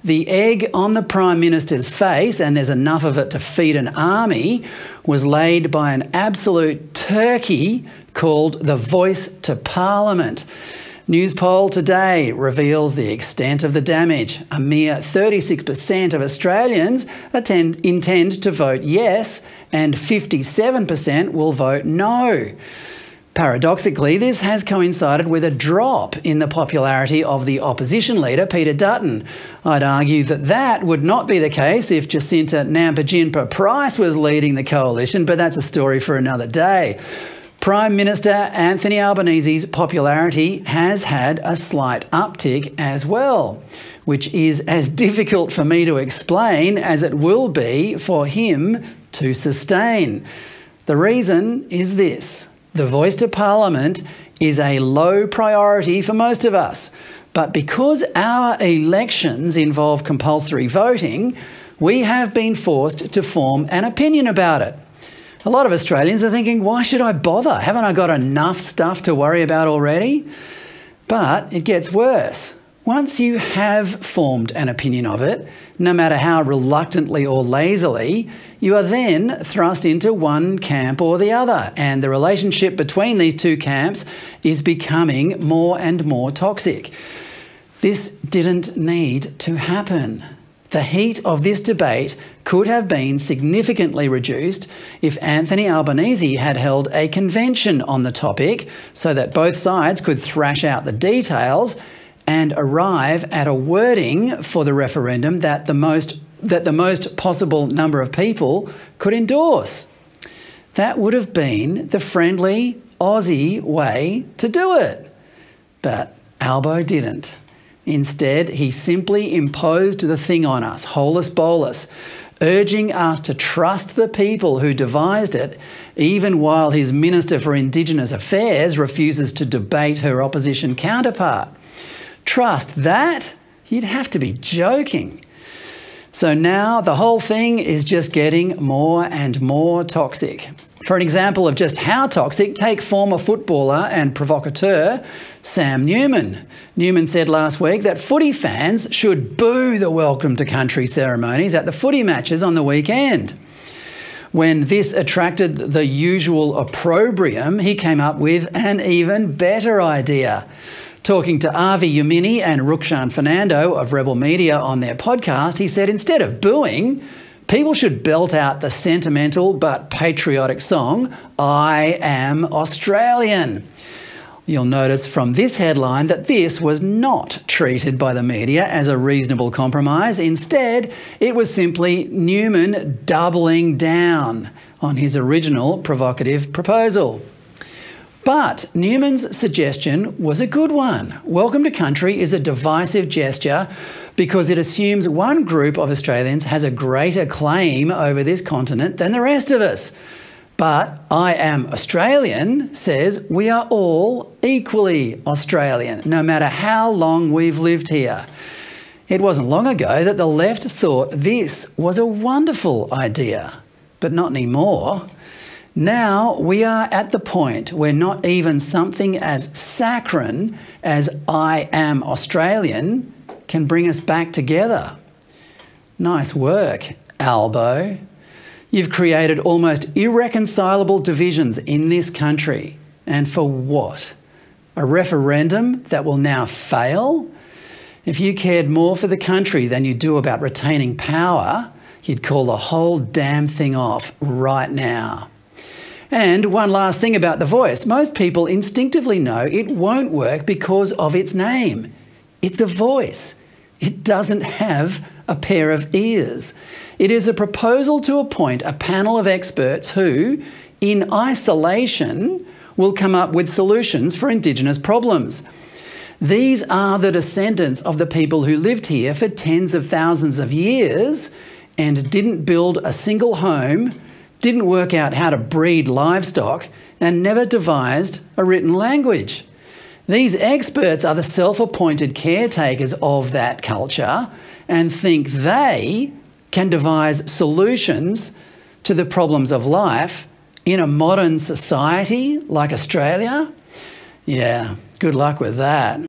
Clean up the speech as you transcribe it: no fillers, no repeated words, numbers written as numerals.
The egg on the Prime Minister's face, and there's enough of it to feed an army, was laid by an absolute turkey called the Voice to Parliament. News poll today reveals the extent of the damage. A mere 36% of Australians intend to vote yes, and 57% will vote no. Paradoxically, this has coincided with a drop in the popularity of the opposition leader, Peter Dutton. I'd argue that that would not be the case if Jacinta Nampijinpa Price was leading the coalition, but that's a story for another day. Prime Minister Anthony Albanese's popularity has had a slight uptick as well, which is as difficult for me to explain as it will be for him to sustain. The reason is this. The Voice to Parliament is a low priority for most of us, but because our elections involve compulsory voting, we have been forced to form an opinion about it. A lot of Australians are thinking, why should I bother? Haven't I got enough stuff to worry about already? But it gets worse. Once you have formed an opinion of it, no matter how reluctantly or lazily, you are then thrust into one camp or the other, and the relationship between these two camps is becoming more and more toxic. This didn't need to happen. The heat of this debate could have been significantly reduced if Anthony Albanese had held a convention on the topic so that both sides could thrash out the details and arrive at a wording for the referendum that the most possible number of people could endorse. That would have been the friendly Aussie way to do it. But Albo didn't. Instead, he simply imposed the thing on us, holus bolus, urging us to trust the people who devised it, even while his Minister for Indigenous Affairs refuses to debate her opposition counterpart. Trust that? You'd have to be joking. So now the whole thing is just getting more and more toxic. For an example of just how toxic, take former footballer and provocateur Sam Newman. Newman said last week that footy fans should boo the welcome to country ceremonies at the footy matches on the weekend. When this attracted the usual opprobrium, he came up with an even better idea. Talking to Avi Yamini and Rukshan Fernando of Rebel Media on their podcast, he said instead of booing, people should belt out the sentimental but patriotic song, I Am Australian. You'll notice from this headline that this was not treated by the media as a reasonable compromise. Instead, it was simply Newman doubling down on his original provocative proposal. But Newman's suggestion was a good one. Welcome to country is a divisive gesture because it assumes one group of Australians has a greater claim over this continent than the rest of us. But I Am Australian says we are all equally Australian, no matter how long we've lived here. It wasn't long ago that the left thought this was a wonderful idea, but not anymore. Now we are at the point where not even something as saccharine as I Am Australian can bring us back together. Nice work, Albo. You've created almost irreconcilable divisions in this country. And for what? A referendum that will now fail? If you cared more for the country than you do about retaining power, you'd call the whole damn thing off right now. And one last thing about The Voice. Most people instinctively know it won't work because of its name. It's a voice. It doesn't have a pair of ears. It is a proposal to appoint a panel of experts who, in isolation, will come up with solutions for Indigenous problems. These are the descendants of the people who lived here for tens of thousands of years and didn't build a single home, didn't work out how to breed livestock, and never devised a written language. These experts are the self-appointed caretakers of that culture and think they can devise solutions to the problems of life in a modern society like Australia? Yeah, good luck with that.